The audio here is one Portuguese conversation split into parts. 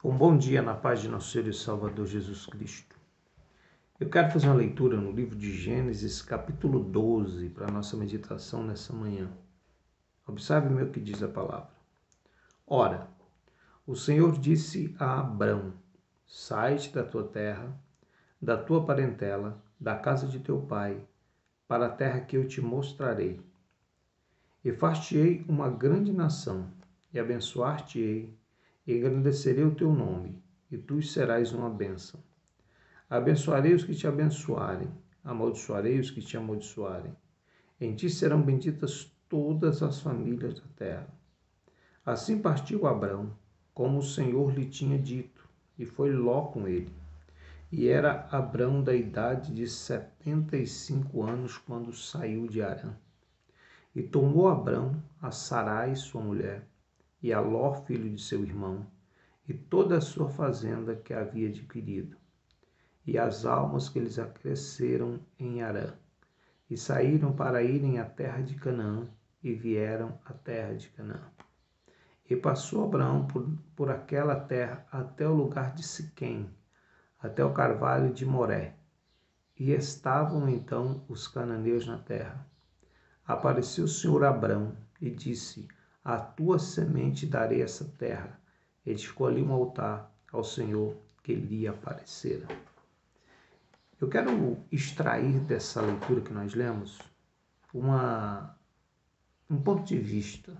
Um bom dia na paz de nosso Senhor e Salvador Jesus Cristo. Eu quero fazer uma leitura no livro de Gênesis, capítulo 12, para a nossa meditação nessa manhã. Observe-me o que diz a palavra. Ora, o Senhor disse a Abrão: sai-te da tua terra, da tua parentela, da casa de teu pai, para a terra que eu te mostrarei. E far-te-ei uma grande nação, e abençoar-te-ei, e engrandecerei o teu nome, e tu serás uma bênção. Abençoarei os que te abençoarem, amaldiçoarei os que te amaldiçoarem. Em ti serão benditas todas as famílias da terra. Assim partiu Abrão, como o Senhor lhe tinha dito, e foi Ló com ele. E era Abrão da idade de 75 anos quando saiu de Harã. E tomou Abrão a Sarai, sua mulher, e a Ló, filho de seu irmão, e toda a sua fazenda que havia adquirido, e as almas que lhes acresceram em Harã, e saíram para irem à terra de Canaã, e vieram à terra de Canaã. E passou Abraão por aquela terra até o lugar de Siquém, até o carvalho de Moré. E estavam então os cananeus na terra. Apareceu o Senhor a Abrão e disse: à tua semente darei essa terra. Edificou ali um altar ao Senhor que lhe aparecera. Eu quero extrair dessa leitura que nós lemos um ponto de vista.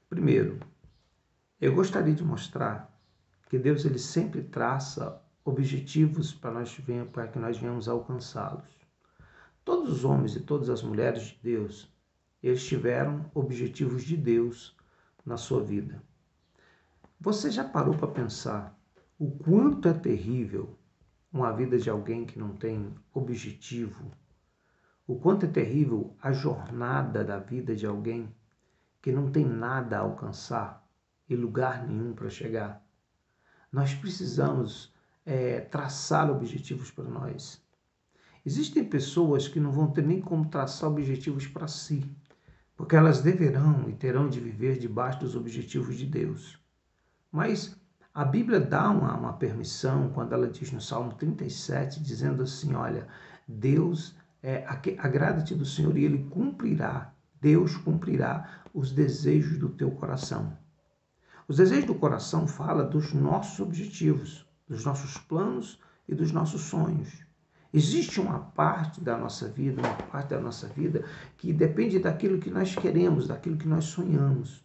Primeiro, eu gostaria de mostrar que Deus ele sempre traça objetivos para que nós venhamos alcançá-los. Todos os homens e todas as mulheres de Deus, eles tiveram objetivos de Deus na sua vida. Você já parou para pensar o quanto é terrível uma vida de alguém que não tem objetivo? O quanto é terrível a jornada da vida de alguém que não tem nada a alcançar e lugar nenhum para chegar? Nós precisamos traçar objetivos para nós. Existem pessoas que não vão ter nem como traçar objetivos para si, porque elas deverão e terão de viver debaixo dos objetivos de Deus. Mas a Bíblia dá uma permissão quando ela diz no Salmo 37, dizendo assim, olha, Deus, agrada-te do Senhor e Ele cumprirá, Deus cumprirá os desejos do teu coração. Os desejos do coração falam dos nossos objetivos, dos nossos planos e dos nossos sonhos. Existe uma parte da nossa vida, que depende daquilo que nós queremos, daquilo que nós sonhamos.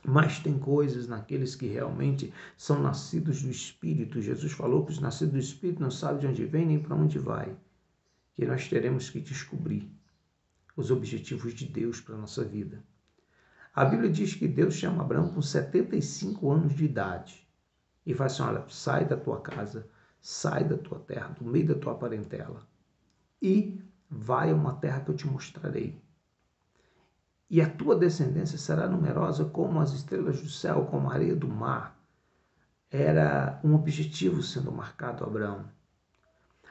Mas tem coisas naqueles que realmente são nascidos do Espírito. Jesus falou que os nascidos do Espírito não sabem de onde vem nem para onde vai. Que nós teremos que descobrir os objetivos de Deus para a nossa vida. A Bíblia diz que Deus chama Abraão com 75 anos de idade. E fala assim, olha, sai da tua casa, sai da tua terra, do meio da tua parentela, e vai a uma terra que eu te mostrarei. E a tua descendência será numerosa como as estrelas do céu, como a areia do mar. Era um objetivo sendo marcado a Abraão.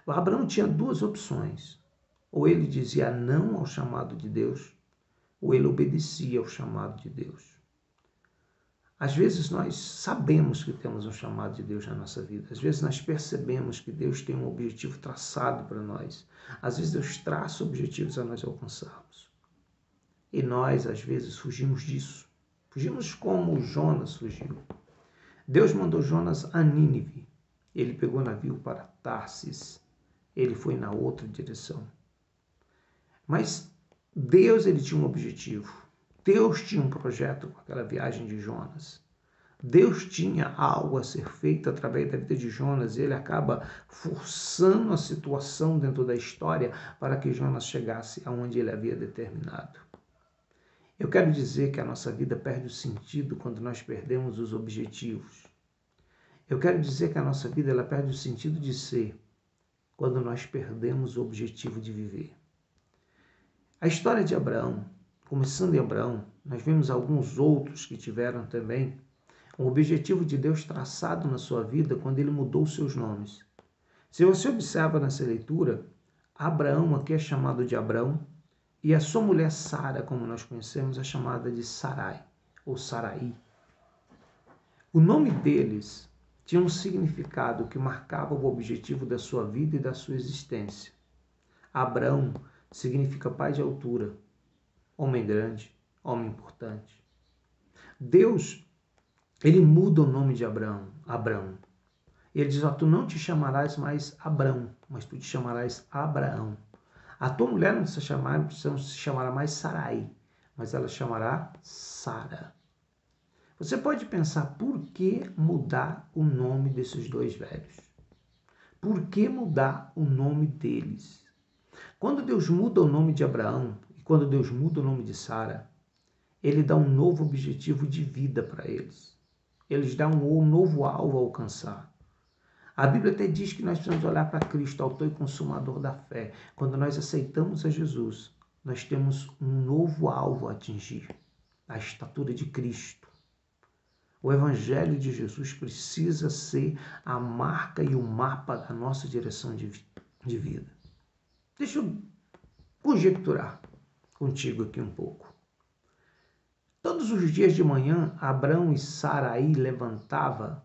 O Abraão tinha duas opções. Ou ele dizia não ao chamado de Deus, ou ele obedecia ao chamado de Deus. Às vezes nós sabemos que temos um chamado de Deus na nossa vida. Às vezes nós percebemos que Deus tem um objetivo traçado para nós. Às vezes Deus traça objetivos a nós alcançarmos. E nós, às vezes, fugimos disso. Fugimos como Jonas fugiu. Deus mandou Jonas a Nínive. Ele pegou navio para Tarsis. Ele foi na outra direção. Mas Deus ele tinha um objetivo. Deus tinha um projeto com aquela viagem de Jonas. Deus tinha algo a ser feito através da vida de Jonas e ele acaba forçando a situação dentro da história para que Jonas chegasse aonde ele havia determinado. Eu quero dizer que a nossa vida perde o sentido quando nós perdemos os objetivos. Eu quero dizer que a nossa vida ela perde o sentido de ser quando nós perdemos o objetivo de viver. A história de Abraão, começando em Abraão, nós vemos alguns outros que tiveram também um objetivo de Deus traçado na sua vida quando ele mudou seus nomes. Se você observa nessa leitura, Abraão aqui é chamado de Abrão e a sua mulher Sara, como nós conhecemos, é chamada de Sarai ou Sarai. O nome deles tinha um significado que marcava o objetivo da sua vida e da sua existência. Abrão significa pai de altura, homem grande, homem importante. Deus, ele muda o nome de Abrão. Ele diz, tu não te chamarás mais Abrão, mas tu te chamarás Abraão. A tua mulher não se chamará mais Sarai, mas ela chamará Sara. Você pode pensar, por que mudar o nome desses dois velhos? Por que mudar o nome deles? Quando Deus muda o nome de Abraão e quando Deus muda o nome de Sara, ele dá um novo objetivo de vida para eles. Eles dão um novo alvo a alcançar. A Bíblia até diz que nós precisamos olhar para Cristo, autor e consumador da fé. Quando nós aceitamos a Jesus, nós temos um novo alvo a atingir, a estatura de Cristo. O Evangelho de Jesus precisa ser a marca e o mapa da nossa direção de vida. Deixa eu conjecturar contigo aqui um pouco. Todos os dias de manhã, Abrão e Sarai levantavam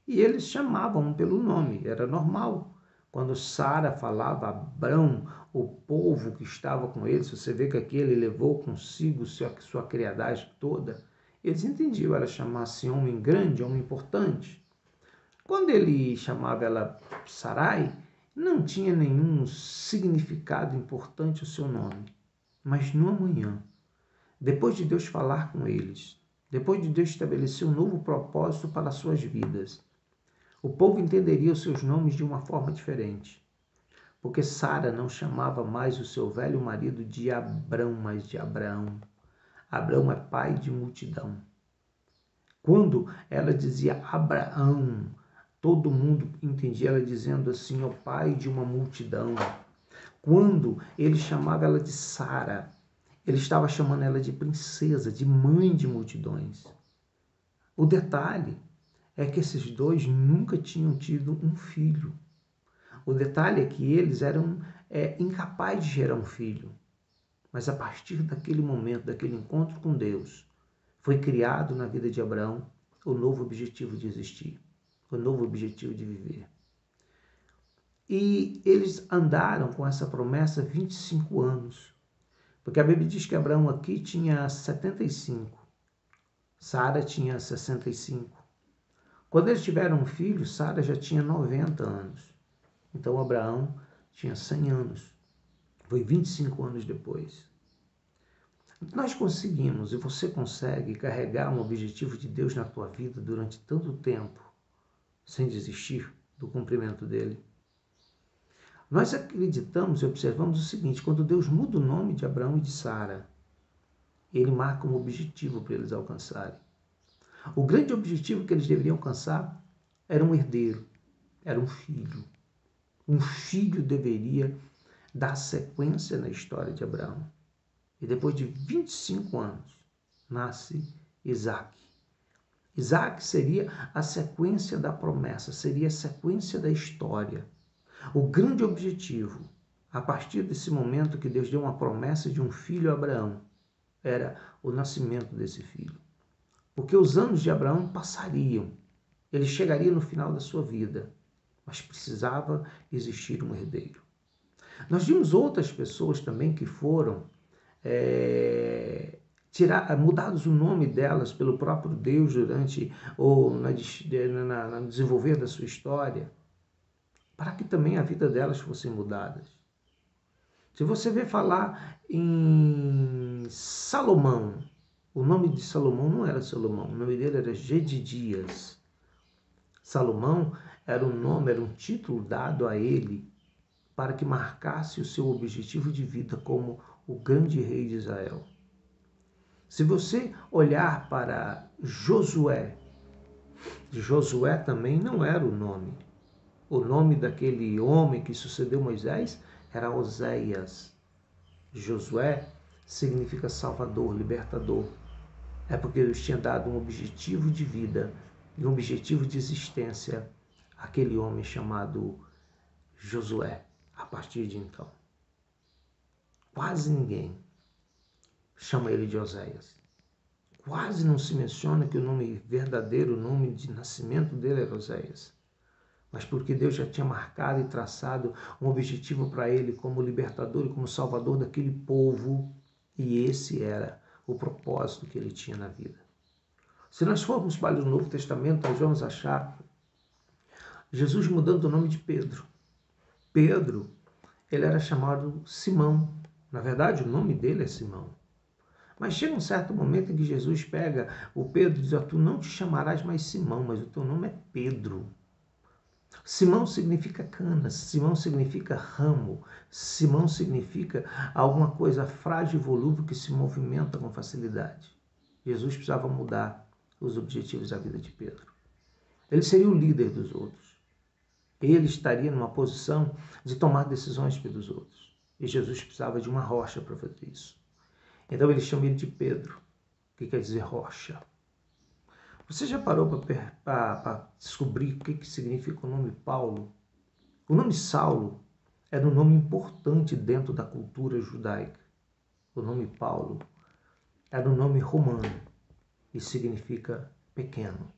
e eles chamavam um pelo nome, era normal. Quando Sara falava Abrão, o povo que estava com eles, você vê que aqui ele levou consigo sua criadagem toda, eles entendiam, ela chamasse homem grande, homem importante. Quando ele chamava ela Sarai, não tinha nenhum significado importante o seu nome. Mas no amanhã, depois de Deus falar com eles, depois de Deus estabelecer um novo propósito para as suas vidas, o povo entenderia os seus nomes de uma forma diferente. Porque Sara não chamava mais o seu velho marido de Abrão, mas de Abraão. Abraão é pai de multidão. Quando ela dizia Abraão, todo mundo entendia ela dizendo assim, o pai de uma multidão. Quando ele chamava ela de Sara, ele estava chamando ela de princesa, de mãe de multidões. O detalhe é que esses dois nunca tinham tido um filho. O detalhe é que eles eram incapazes de gerar um filho. Mas a partir daquele momento, daquele encontro com Deus, foi criado na vida de Abraão o novo objetivo de existir, o novo objetivo de viver. E eles andaram com essa promessa 25 anos. Porque a Bíblia diz que Abraão aqui tinha 75, Sara tinha 65. Quando eles tiveram um filho, Sara já tinha 90 anos. Então Abraão tinha 100 anos. Foi 25 anos depois. Nós conseguimos, e você consegue, carregar um objetivo de Deus na tua vida durante tanto tempo, sem desistir do cumprimento dele. Nós acreditamos e observamos o seguinte, quando Deus muda o nome de Abraão e de Sara, ele marca um objetivo para eles alcançarem. O grande objetivo que eles deveriam alcançar era um herdeiro, era um filho. Um filho deveria dar sequência na história de Abraão. E depois de 25 anos, nasce Isaac. Isaac seria a sequência da promessa, seria a sequência da história. O grande objetivo, a partir desse momento que Deus deu uma promessa de um filho a Abraão, era o nascimento desse filho. Porque os anos de Abraão passariam, ele chegaria no final da sua vida, mas precisava existir um herdeiro. Nós vimos outras pessoas também que foram mudados o nome delas pelo próprio Deus durante ou no desenvolver da sua história, para que também a vida delas fossem mudadas. Se você vê falar em Salomão, o nome de Salomão não era Salomão, o nome dele era Gedidias. Salomão era um nome, era um título dado a ele para que marcasse o seu objetivo de vida como o grande rei de Israel. Se você olhar para Josué, Josué também não era o nome. O nome daquele homem que sucedeu Moisés era Oséias. Josué significa salvador, libertador. É porque Deus tinha dado um objetivo de vida e um objetivo de existência àquele homem chamado Josué, a partir de então. Quase ninguém chama ele de Oséias. quase não se menciona que o nome verdadeiro, o nome de nascimento dele era Oséias. Mas porque Deus já tinha marcado e traçado um objetivo para ele como libertador e como salvador daquele povo, e esse era o propósito que ele tinha na vida. Se nós formos para o Novo Testamento, nós vamos achar Jesus mudando o nome de Pedro. Pedro, ele era chamado Simão. Na verdade, o nome dele é Simão. Mas chega um certo momento em que Jesus pega o Pedro e diz: tu não te chamarás mais Simão, mas o teu nome é Pedro. Simão significa canas, Simão significa ramo, Simão significa alguma coisa frágil e volúvel que se movimenta com facilidade. Jesus precisava mudar os objetivos da vida de Pedro. Ele seria o líder dos outros. Ele estaria numa posição de tomar decisões pelos outros. E Jesus precisava de uma rocha para fazer isso. Então ele chama ele de Pedro, que quer dizer rocha. Você já parou para descobrir o que significa o nome Paulo? O nome Saulo era um nome importante dentro da cultura judaica. O nome Paulo era um nome romano e significa pequeno.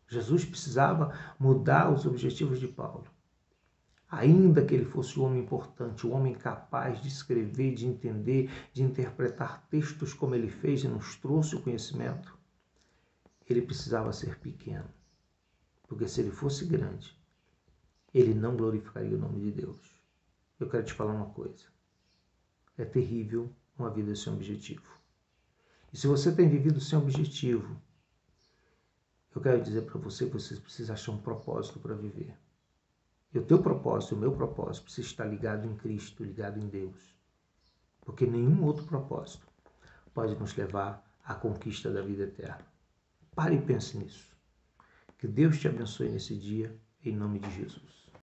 Jesus precisava mudar os objetivos de Paulo. Ainda que ele fosse um homem importante, um homem capaz de escrever, de entender, de interpretar textos como ele fez e nos trouxe o conhecimento, ele precisava ser pequeno. Porque se ele fosse grande, ele não glorificaria o nome de Deus. Eu quero te falar uma coisa. É terrível uma vida sem objetivo. E se você tem vivido sem objetivo, eu quero dizer para você que você precisa achar um propósito para viver. E o teu propósito, o meu propósito, precisa estar ligado em Cristo, ligado em Deus. Porque nenhum outro propósito pode nos levar à conquista da vida eterna. Pare e pense nisso. Que Deus te abençoe nesse dia, em nome de Jesus.